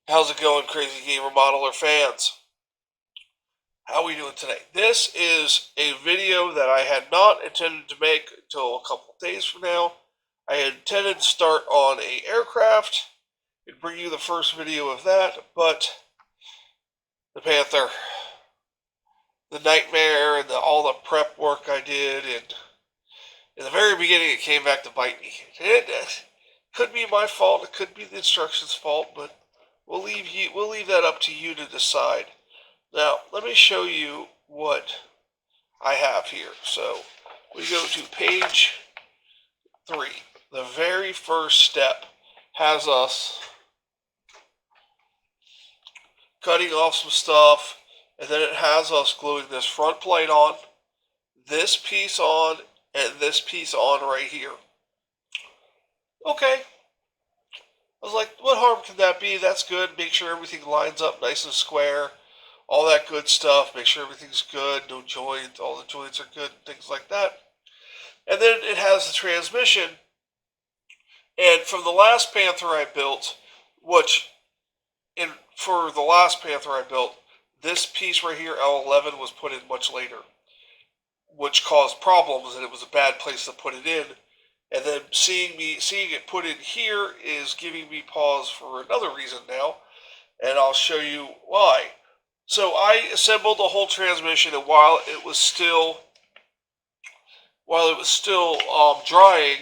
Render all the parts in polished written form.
How's it going, crazy gamer modeler fans? How are we doing today? This is a video that I had not intended to make until a couple days from now. I had intended to start on a aircraft and bring you the first video of that, but the Panther, the nightmare, and all the prep work I did, and in the very beginning, it came back to bite me. It could be my fault. It could be the instructions' fault, but we'll leave that up to you to decide. Now, let me show you what I have here. So, we go to page 3. The very first step has us cutting off some stuff, and then it has us gluing this front plate on, this piece on, and this piece on right here. Okay. I was like, what harm can that be? That's good. Make sure everything lines up nice and square. All that good stuff. Make sure everything's good. No joint. All the joints are good. Things like that. And then it has the transmission. And from the last Panther I built, for the last Panther I built, this piece right here, L11, was put in much later, which caused problems, and it was a bad place to put it in. And then seeing it put in here is giving me pause for another reason now, and I'll show you why. So I assembled the whole transmission, and while it was still drying,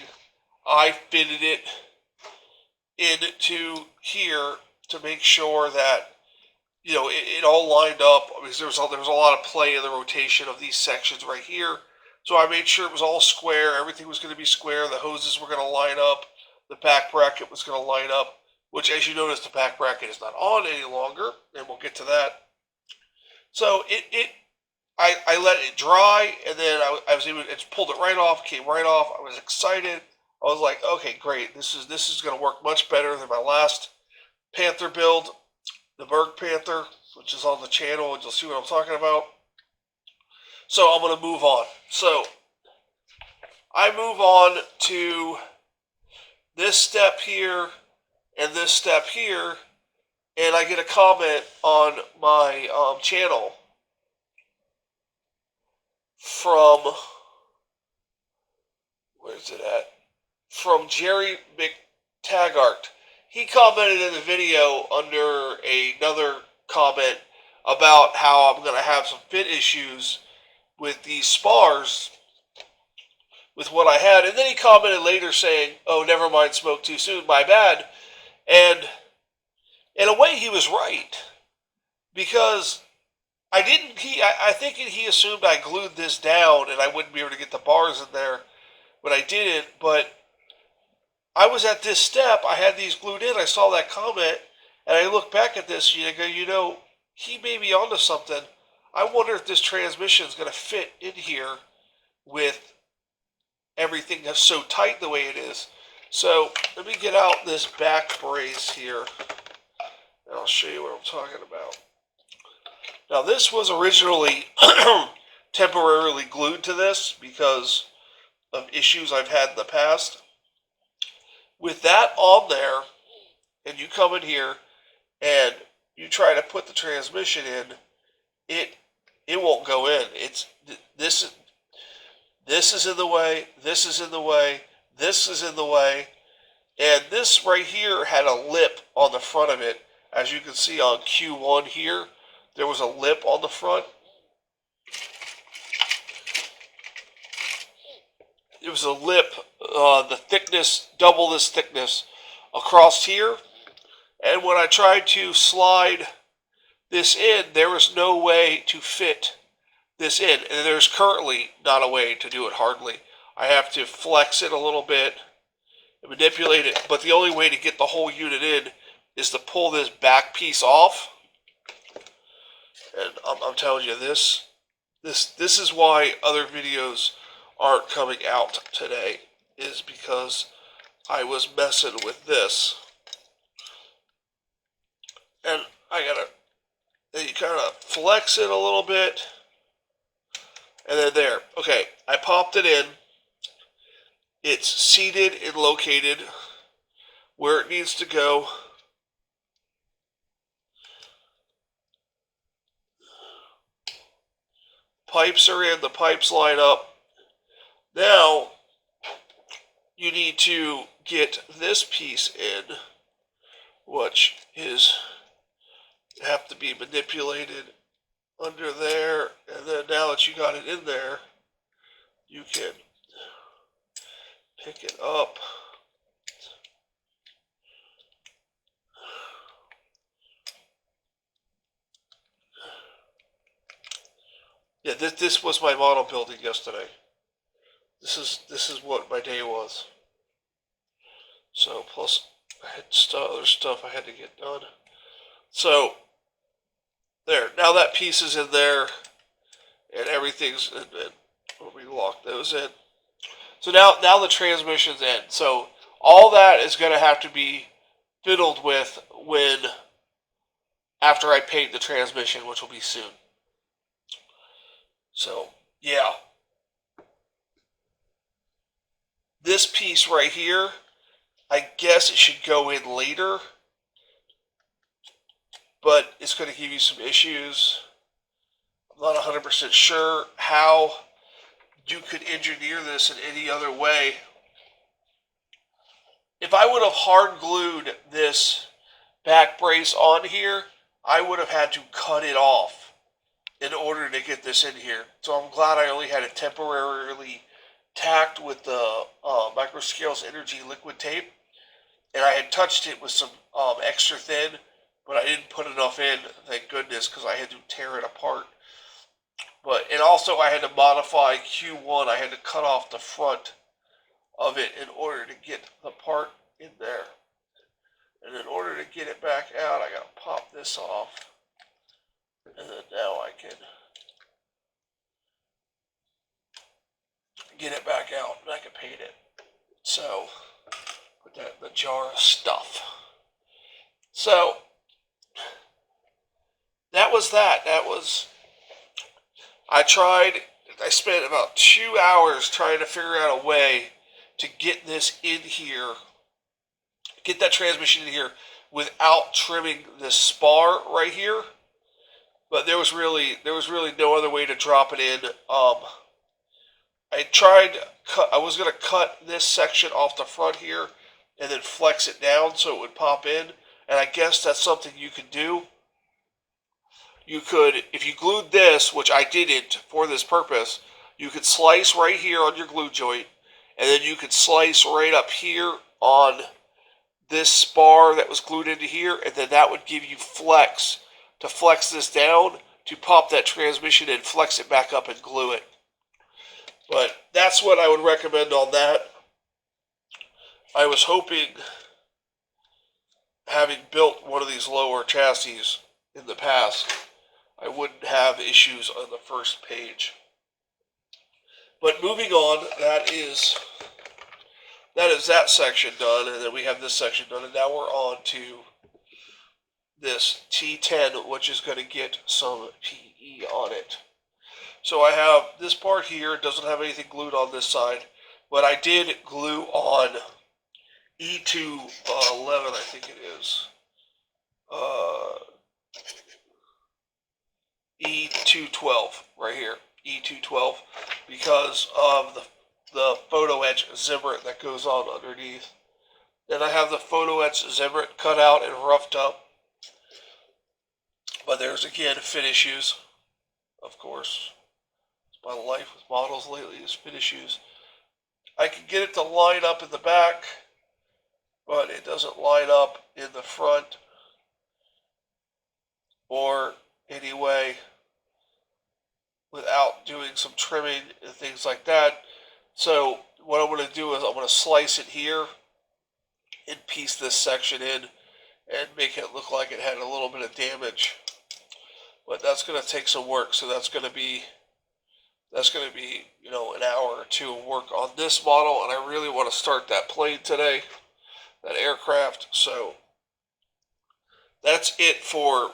I fitted it into here to make sure that it all lined up, because there was a lot of play in the rotation of these sections right here. So I made sure it was all square. Everything was going to be square. The hoses were going to line up. The back bracket was going to line up, which, as you notice, the back bracket is not on any longer, and we'll get to that. So I let it dry, and then I was able to pulled it right off, came right off. I was excited. I was like, okay, great. This is going to work much better than my last Panther build, the Berg Panther, which is on the channel, and you'll see what I'm talking about. So I'm going to move on. So I move on to this step here and this step here, and I get a comment on my channel from, where's it at? From Jerry McTaggart. He commented in the video under another comment about how I'm going to have some fit issues with these spars with what I had. And then he commented later saying, oh, never mind, spoke too soon, my bad. And in a way, he was right. Because I think he assumed I glued this down and I wouldn't be able to get the bars in there, but I didn't. But I was at this step, I had these glued in, I saw that comment, and I look back at this and I go, he may be onto something. I wonder if this transmission is going to fit in here with everything that's so tight the way it is. So let me get out this back brace here, and I'll show you what I'm talking about. Now this was originally temporarily glued to this because of issues I've had in the past. With that on there, and you come in here and you try to put the transmission in, it won't go in. This is in the way, this is in the way, this is in the way, and this right here had a lip on the front of it. As you can see on Q1 here, there was a lip on the front. It was a lip, the thickness, double this thickness across here. And when I tried to slide this in, there was no way to fit this in. And there's currently not a way to do it hardly. I have to flex it a little bit and manipulate it. But the only way to get the whole unit in is to pull this back piece off. And I'm telling you, this is why other videos aren't coming out today, is because I was messing with this. And then you kind of flex it a little bit, and then there. Okay, I popped it in. It's seated and located where it needs to go. pipes are in, the pipes line up. Now, you need to get this piece in, which is have to be manipulated under there, and then now that you got it in there, you can pick it up. Yeah, this was my model building yesterday. This is what my day was. So plus I had other stuff I had to get done. So there. Now that piece is in there, and everything's in. We lock those in. So now the transmission's in. So all that is going to have to be fiddled with when after I paint the transmission, which will be soon. So yeah, this piece right here, I guess it should go in later, but it's going to give you some issues. I'm not 100% sure how you could engineer this in any other way. If I would have hard glued this back brace on here, I would have had to cut it off in order to get this in here. So I'm glad I only had it temporarily tacked with the Microscales Energy liquid tape, and I had touched it with some extra thin, but I didn't put enough in, thank goodness, because I had to tear it apart. And also I had to modify Q1. I had to cut off the front of it in order to get the part in there. And in order to get it back out, I got to pop this off. And then now I can get it back out and I can paint it. So, put that in the jar of stuff. So, that was that. I spent about 2 hours trying to figure out a way to get this in here, get that transmission in here without trimming this spar right here. But there was really no other way to drop it in. I was going to cut this section off the front here and then flex it down so it would pop in. And I guess that's something you could do. You could, if you glued this, which I didn't for this purpose, you could slice right here on your glue joint, and then you could slice right up here on this spar that was glued into here, and then that would give you flex to flex this down to pop that transmission and flex it back up and glue it. But that's what I would recommend on that. I was hoping, having built one of these lower chassis in the past, I wouldn't have issues on the first page. But moving on, that is that section done, and then we have this section done, and now we're on to this T10, which is going to get some PE on it. So I have this part here. It doesn't have anything glued on this side, but I did glue on E211, I think it is. E212 right here, E212, because of the photo etch zimmet that goes on underneath. Then I have the photo etch zimmet cut out and roughed up. But there's again fit issues, of course. It's my life with models lately is fit issues. I can get it to line up in the back, but it doesn't line up in the front or anyway without doing some trimming and things like that. So what I'm going to do is I'm going to slice it here and piece this section in and make it look like it had a little bit of damage. But that's going to take some work, so that's going to be an hour or two of work on this model, and I really want to start that plane today, that aircraft. So that's it for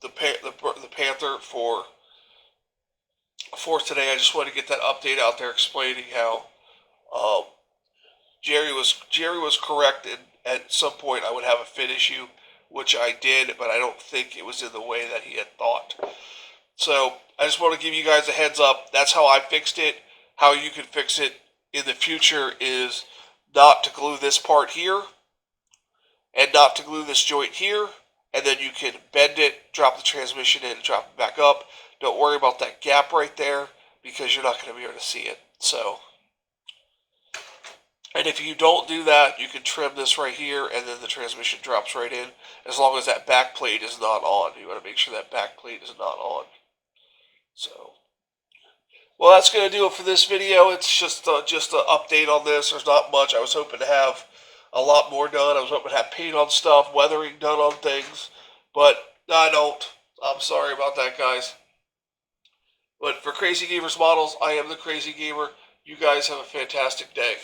the Panther for today. I just wanted to get that update out there explaining how Jerry was correct, and at some point I would have a fit issue, which I did, but I don't think it was in the way that he had thought. So I just want to give you guys a heads up. That's how I fixed it. How you can fix it in the future is not to glue this part here and not to glue this joint here, and then you can bend it, drop the transmission in, and drop it back up. Don't worry about that gap right there because you're not going to be able to see it. So, and if you don't do that, you can trim this right here, and then the transmission drops right in, as long as that back plate is not on. You want to make sure that back plate is not on. So, well, that's going to do it for this video. It's just an update on this. There's not much. I was hoping to have a lot more done. I was hoping to have paint on stuff, weathering done on things, but I don't. I'm sorry about that, guys. But for Crazy Gamers Models, I am the Crazy Gamer. You guys have a fantastic day.